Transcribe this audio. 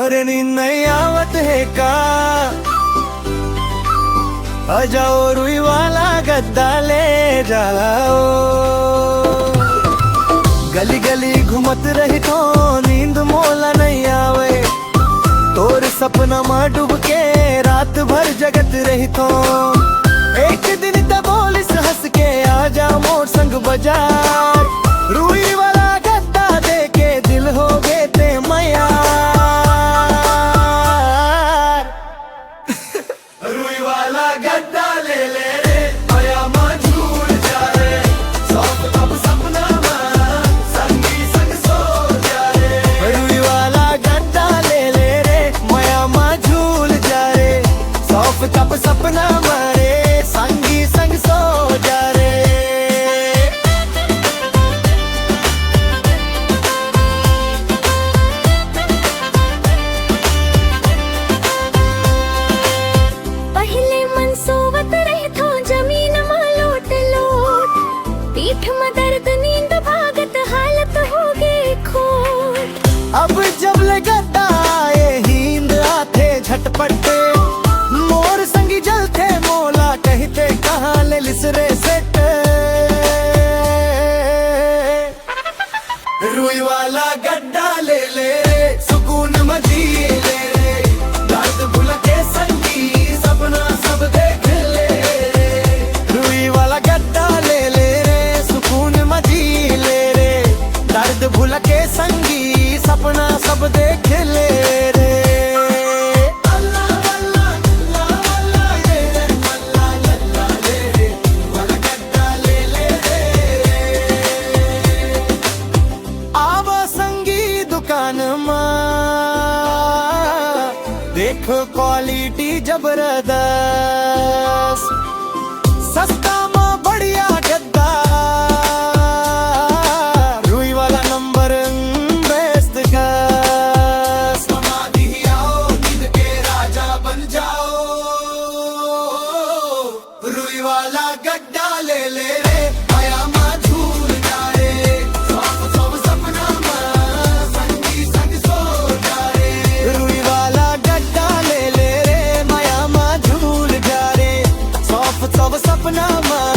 और नींद नहीं आवत है का, आ जाओ रुई वाला गद्दा ले जाओ। गली गली घूमत रही तो नींद मोला नहीं आवे, तोर सपना में डूब के रात भर जगत रही तो। एक दिन तो बोलिस हंस के आ जा मोर संग बाजार, रुई वाला गद्दा दे के दिल हो गए ते मैयार। रुई वाला गद्दा ले ले रे माया मां झूल जा रे, सौंप कब सपना मां संगी संग सो जा रे। रुई वाला गद्दा ले ले रे माया मां झूल जा रे, सौंप कब सपना मारे संगी संग सो जा रे। पहले मन सोवत रहे थो जमीन में लोट लोट, पीठ में दर्द नींद भागत हालत हो गई खोट। अब जब ले गद्दा आए हींद आते झटपटे, मोर संगी जलते मोला कहते कहाँ ले लिसरे सेट। रुई वाला गद्दा ले ले रे सुकून में जी ले रे, दर्द भूल के संगी सपना सब देख ले रे। रुई वाला गद्दा ले ले रे सुकून में जी ले रे, दर्द भूल के संगी सपना सब देख ले रे। देखो क्वालिटी जबरदस्त, सस्ता में बढ़िया गद्दा, रुई वाला नंबर बेस्ट क्लास। कमा दी आओ नींद के राजा बन जाओ, रुई वाला गद्दा ले ले रे माया मां झूल जा रे, सब सब सपना मां संगी संग सो जा रे। रुई वाला गद्दा ले ले रे माया मां झूल जा रे, सब सब सपना मां